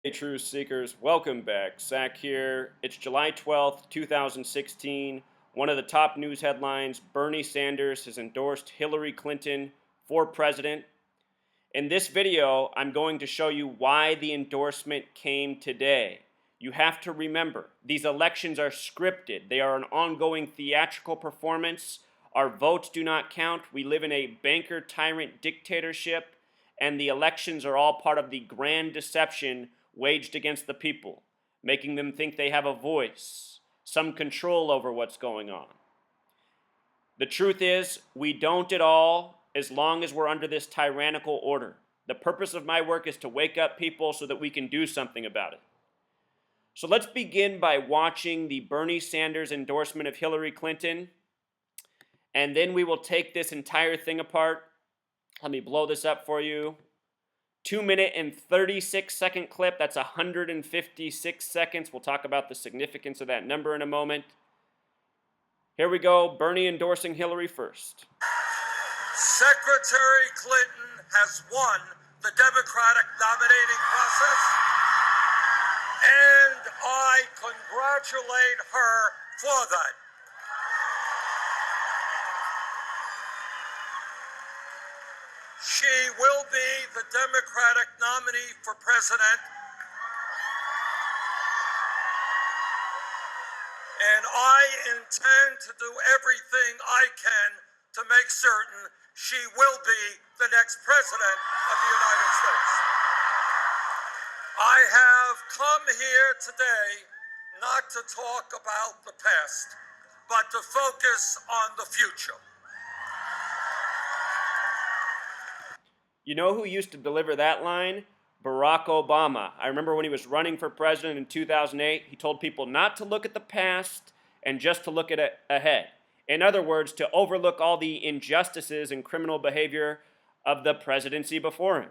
Hey, truth seekers, welcome back. Zach here. It's July 12th, 2016. One of the top news headlines: Bernie Sanders has endorsed Hillary Clinton for president. In this video, I'm going to show you why the endorsement came today. You have to remember, these elections are scripted. They are an ongoing theatrical performance. Our votes do not count. We live in a banker tyrant dictatorship, and the elections are all part of the grand deception waged against the people, making them think they have a voice, some control over what's going on. The truth is, we don't at all, as long as we're under this tyrannical order. The purpose of my work is to wake up people so that we can do something about it. So let's begin by watching the Bernie Sanders endorsement of Hillary Clinton, and then we will take this entire thing apart. Let me blow this up for you. 2-minute and 36-second clip. That's 156 seconds. We'll talk about the significance of that number in a moment. Here we go. Bernie endorsing Hillary first. Secretary Clinton has won the Democratic nominating process, and I congratulate her for that. She will be the Democratic nominee for president, and I intend to do everything I can to make certain she will be the next president of the United States. I have come here today not to talk about the past, but to focus on the future. You know who used to deliver that line? Barack Obama. I remember when he was running for president in 2008, he told people not to look at the past and just to look at ahead. In other words, to overlook all the injustices and criminal behavior of the presidency before him.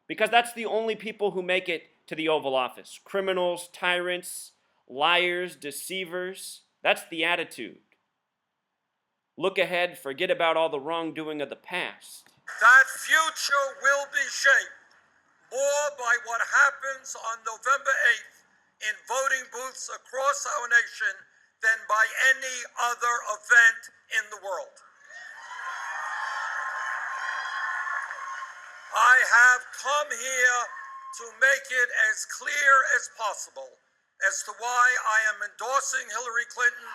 Because that's the only people who make it to the Oval Office. Criminals, tyrants, liars, deceivers. That's the attitude. Look ahead, forget about all the wrongdoing of the past. That future will be shaped more by what happens on November 8th in voting booths across our nation than by any other event in the world. I have come here to make it as clear as possible as to why I am endorsing Hillary Clinton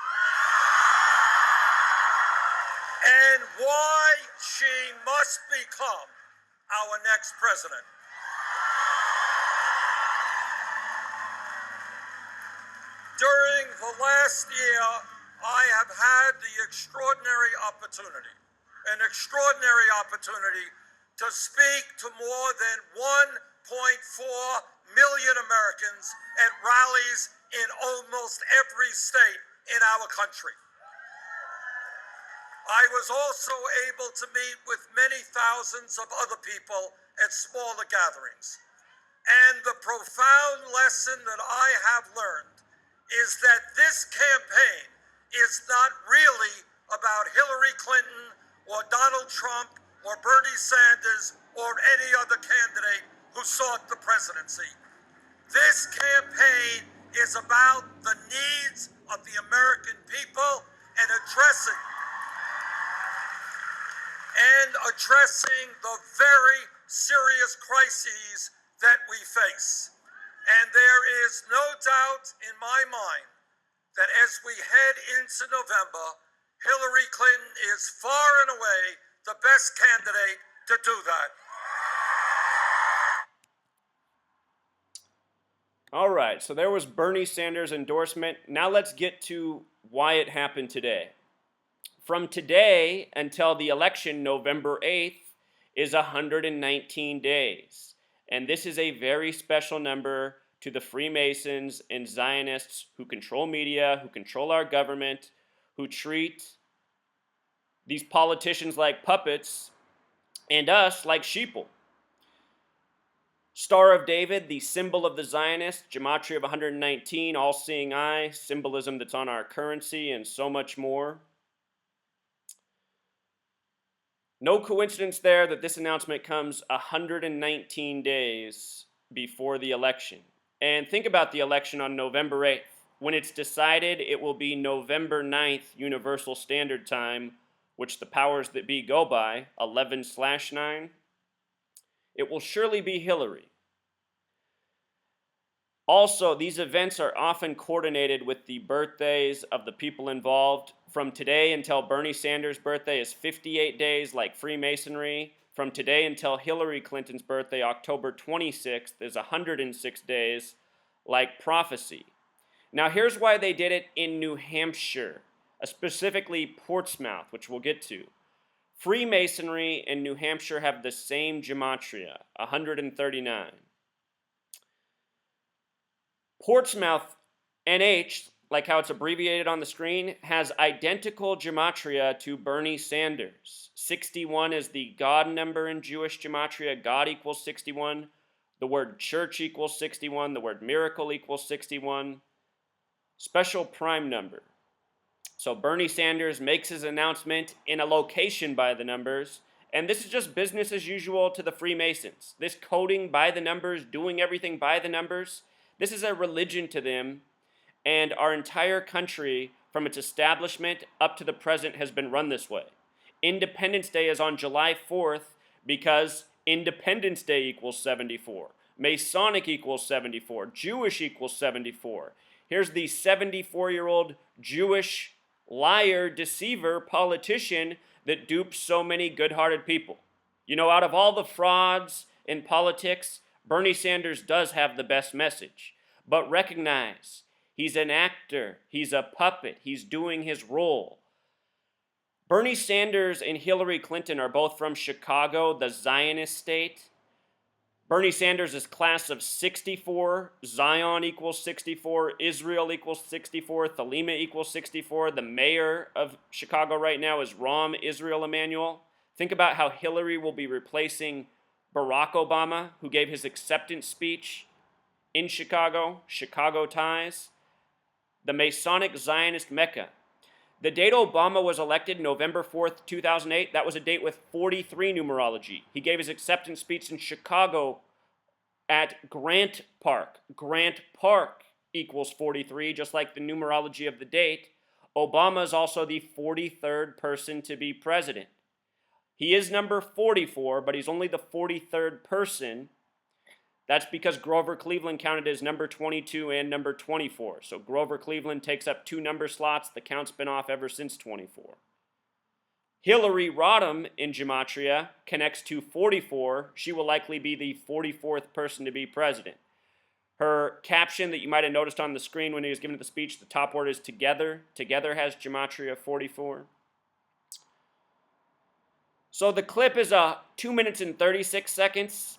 and why she must become our next president. During the last year, I have had the extraordinary opportunity to speak to more than 1.4 million Americans at rallies in almost every state in our country. I was also able to meet with many thousands of other people at smaller gatherings. And the profound lesson that I have learned is that this campaign is not really about Hillary Clinton or Donald Trump or Bernie Sanders or any other candidate who sought the presidency. This campaign is about the needs of the American people and addressing the very serious crises that we face. And there is no doubt in my mind that as we head into November, Hillary Clinton is far and away the best candidate to do that. All right, so there was Bernie Sanders' endorsement. Now let's get to why it happened today. From today until the election, November 8th, is 119 days. And this is a very special number to the Freemasons and Zionists who control media, who control our government, who treat these politicians like puppets and us like sheeple. Star of David, the symbol of the Zionists, gematria of 119, all-seeing eye, symbolism that's on our currency, and so much more. No coincidence there that this announcement comes 119 days before the election. And think about the election on November 8th. When it's decided, it will be November 9th Universal Standard Time, which the powers that be go by, 11/9. It will surely be Hillary. Also, these events are often coordinated with the birthdays of the people involved. From today until Bernie Sanders' birthday is 58 days, like Freemasonry. From today until Hillary Clinton's birthday, October 26th, is 106 days, like prophecy. Now, here's why they did it in New Hampshire, specifically Portsmouth, which we'll get to. Freemasonry and New Hampshire have the same gematria, 139. Portsmouth NH, like how it's abbreviated on the screen, has identical gematria to Bernie Sanders. 61 is the God number in Jewish gematria. God equals 61. The word church equals 61. The word miracle equals 61. Special prime number. So Bernie Sanders makes his announcement in a location by the numbers, and this is just business as usual to the Freemasons. This coding by the numbers, doing everything by the numbers, this is a religion to them, and our entire country, from its establishment up to the present, has been run this way. Independence Day is on July 4th because Independence Day equals 74. Masonic equals 74. Jewish equals 74. Here's the 74-year-old Jewish liar, deceiver, politician that dupes so many good-hearted people. You know, out of all the frauds in politics, Bernie Sanders does have the best message. But recognize, he's an actor, he's a puppet, he's doing his role. Bernie Sanders and Hillary Clinton are both from Chicago, the Zionist state. Bernie Sanders is class of 64, Zion equals 64, Israel equals 64, Thelema equals 64. The mayor of Chicago right now is Rahm Israel Emanuel. Think about how Hillary will be replacing Barack Obama, who gave his acceptance speech in Chicago, Chicago ties. The Masonic Zionist Mecca. The date Obama was elected, November 4th, 2008, that was a date with 43 numerology. He gave his acceptance speech in Chicago at Grant Park. Grant Park equals 43, just like the numerology of the date. Obama is also the 43rd person to be president. He is number 44, but he's only the 43rd person. That's because Grover Cleveland counted as number 22 and number 24. So Grover Cleveland takes up 2 number slots. The count's been off ever since 24. Hillary Rodham in Gematria connects to 44. She will likely be the 44th person to be president. Her caption that you might have noticed on the screen when he was giving the speech, the top word is together. Together has Gematria 44. So the clip is 2 minutes and 36 seconds.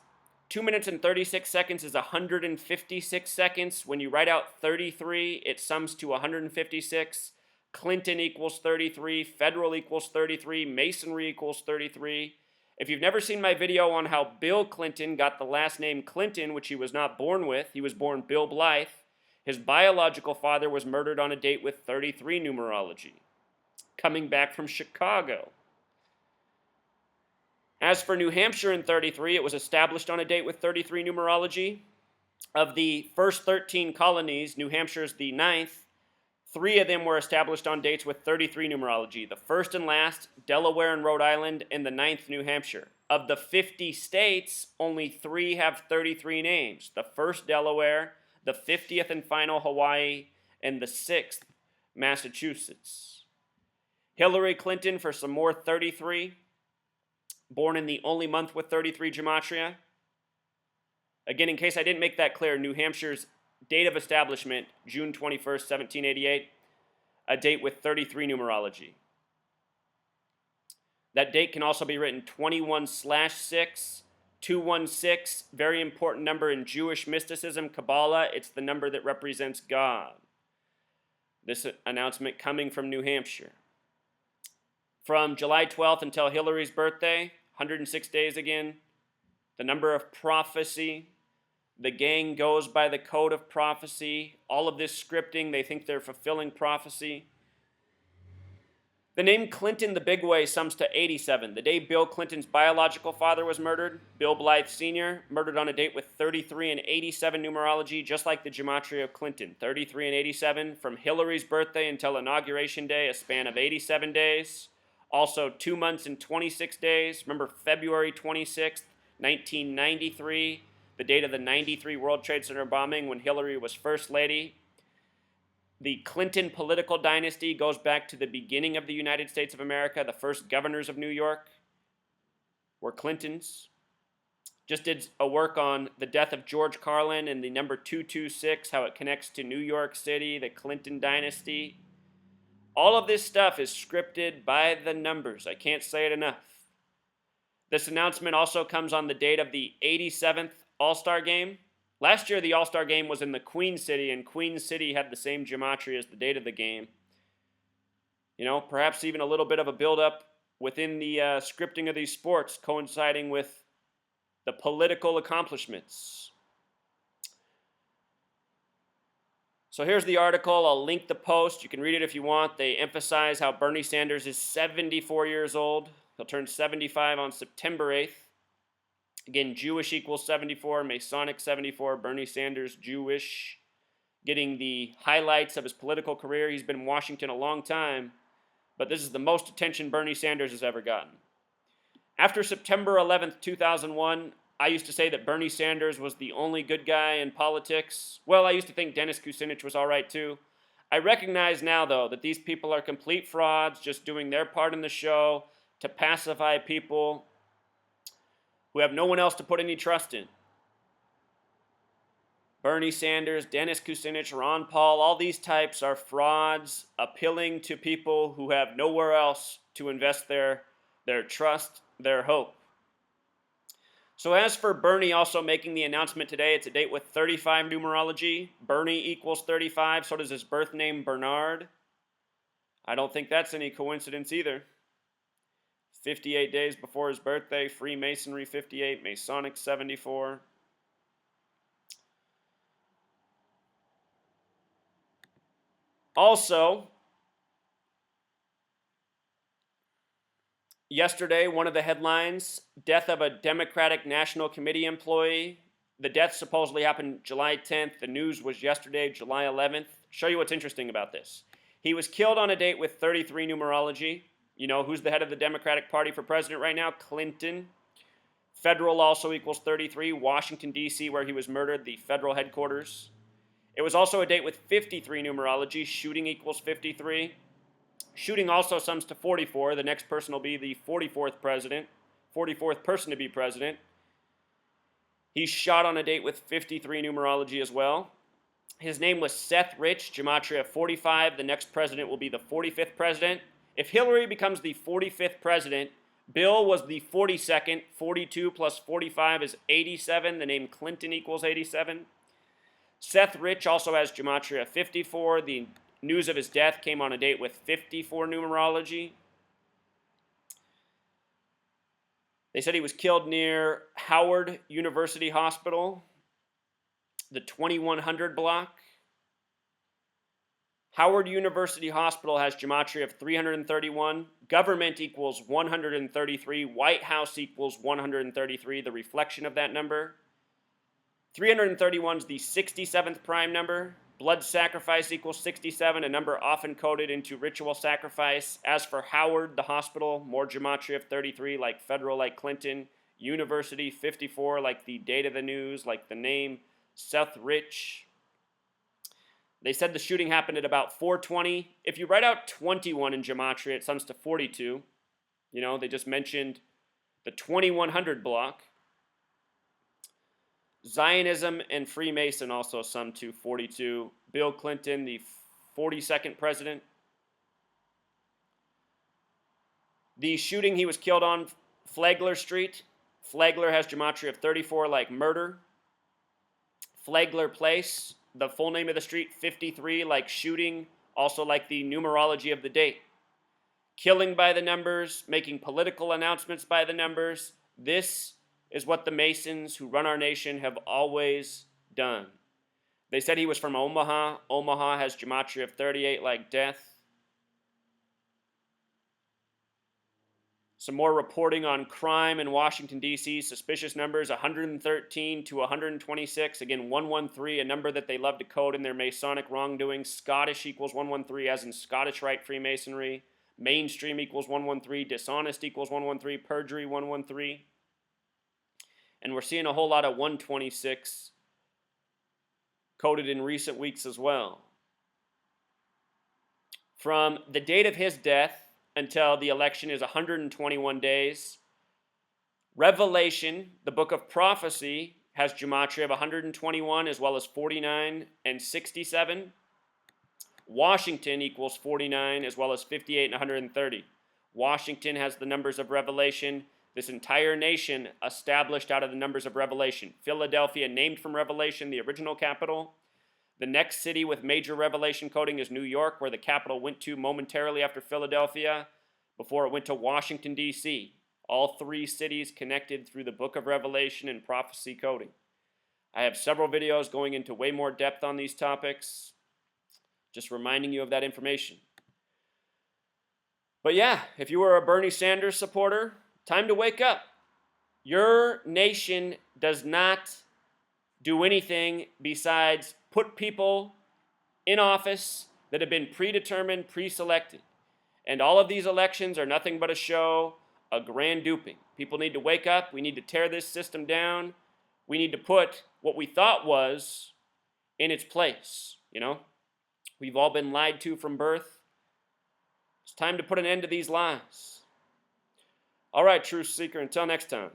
2 minutes and 36 seconds is 156 seconds. When you write out 33, it sums to 156. Clinton equals 33. Federal equals 33. Masonry equals 33. If you've never seen my video on how Bill Clinton got the last name Clinton, which he was not born with, he was born Bill Blythe. His biological father was murdered on a date with 33 numerology. Coming back from Chicago. As for New Hampshire in 33, it was established on a date with 33 numerology. Of the first 13 colonies, New Hampshire is the 9th. 3 of them were established on dates with 33 numerology. The first and last, Delaware and Rhode Island, and the 9th, New Hampshire. Of the 50 states, only 3 have 33 names. The first, Delaware, the 50th and final, Hawaii, and the 6th, Massachusetts. Hillary Clinton for some more 33. Born in the only month with 33 gematria. Again, in case I didn't make that clear, New Hampshire's date of establishment, June 21st, 1788, a date with 33 numerology. That date can also be written 21/6, 216, very important number in Jewish mysticism, Kabbalah. It's the number that represents God. This announcement coming from New Hampshire. From July 12th until Hillary's birthday, 106 days again. The number of prophecy. The gang goes by the code of prophecy. All of this scripting, they think they're fulfilling prophecy. The name Clinton the Big Way sums to 87. The day Bill Clinton's biological father was murdered, Bill Blythe Sr., murdered on a date with 33 and 87 numerology, just like the gematria of Clinton. 33 and 87, from Hillary's birthday until Inauguration Day, a span of 87 days. Also 2 months and 26 days. Remember February 26th, 1993, the date of the 93 World Trade Center bombing when Hillary was First Lady. The Clinton political dynasty goes back to the beginning of the United States of America. The first governors of New York were Clintons. Just did a work on the death of George Carlin and the number 226, how it connects to New York City, the Clinton dynasty. All of this stuff is scripted by the numbers. I can't say it enough. This announcement also comes on the date of the 87th All-Star Game. Last year, the All-Star Game was in the Queen City, and Queen City had the same gematria as the date of the game. You know, perhaps even a little bit of a build-up within the scripting of these sports, coinciding with the political accomplishments. So here's the article. I'll link the post. You can read it if you want. They emphasize how Bernie Sanders is 74 years old. He'll turn 75 on September 8th. Again, Jewish equals 74, Masonic 74, Bernie Sanders Jewish. Getting the highlights of his political career. He's been in Washington a long time, but this is the most attention Bernie Sanders has ever gotten. After September 11th, 2001, I used to say that Bernie Sanders was the only good guy in politics. Well, I used to think Dennis Kucinich was all right too. I recognize now, though, that these people are complete frauds, just doing their part in the show to pacify people who have no one else to put any trust in. Bernie Sanders, Dennis Kucinich, Ron Paul, all these types are frauds appealing to people who have nowhere else to invest their trust, their hope. So as for Bernie also making the announcement today, it's a date with 35 numerology. Bernie equals 35, so does his birth name Bernard. I don't think that's any coincidence either. 58 days before his birthday, Freemasonry 58, Masonic 74. Also, yesterday, one of the headlines, death of a Democratic National Committee employee. The death supposedly happened July 10th. The news was yesterday, July 11th. Show you what's interesting about this. He was killed on a date with 33 numerology. You know, who's the head of the Democratic Party for president right now? Clinton. Federal also equals 33. Washington, D.C., where he was murdered, the federal headquarters. It was also a date with 53 numerology. Shooting equals 53. Shooting also sums to 44. The next person will be the 44th president, 44th person to be president. He's shot on a date with 53 numerology as well. His name was Seth Rich, gematria 45. The next president will be the 45th president. If Hillary becomes the 45th president, Bill was the 42nd. 42 plus 45 is 87. The name Clinton equals 87. Seth Rich also has gematria 54. The news of his death came on a date with 54 numerology. They said he was killed near Howard University Hospital, the 2100 block. Howard University Hospital has gematria of 331. Government equals 133. White House equals 133, the reflection of that number. 331 is the 67th prime number. Blood sacrifice equals 67, a number often coded into ritual sacrifice. As for Howard, the hospital, more gematria of 33, like federal, like Clinton. University, 54, like the date of the news, like the name, Seth Rich. They said the shooting happened at about 4:20. If you write out 21 in gematria, it sums to 42. You know, they just mentioned the 2100 block. Zionism and Freemason also sum to 42. Bill Clinton, the 42nd president. The shooting he was killed on Flagler Street. Flagler has gematria of 34, like murder. Flagler Place, the full name of the street, 53, like shooting, also like the numerology of the date. Killing by the numbers, making political announcements by the numbers. This is what the Masons who run our nation have always done. They said he was from Omaha. Omaha has gematria of 38, like death. Some more reporting on crime in Washington, D.C. Suspicious numbers 113 to 126. Again, 113, a number that they love to code in their Masonic wrongdoing. Scottish equals 113, as in Scottish Rite Freemasonry. Mainstream equals 113. Dishonest equals 113. Perjury 113. And we're seeing a whole lot of 126 coded in recent weeks as well. From the date of his death until the election is 121 days. Revelation, the book of prophecy, has gematria of 121 as well as 49 and 67. Washington equals 49 as well as 58 and 130. Washington has the numbers of Revelation. This entire nation established out of the numbers of Revelation. Philadelphia, named from Revelation, the original capital. The next city with major Revelation coding is New York, where the capital went to momentarily after Philadelphia, before it went to Washington, D.C. All three cities connected through the book of Revelation and prophecy coding. I have several videos going into way more depth on these topics, just reminding you of that information. But yeah, if you were a Bernie Sanders supporter, time to wake up. Your nation does not do anything besides put people in office that have been predetermined, pre-selected. And all of these elections are nothing but a show, a grand duping. People need to wake up. We need to tear this system down. We need to put what we thought was in its place, you know? We've all been lied to from birth. It's time to put an end to these lies. All right, Truth Seeker, until next time.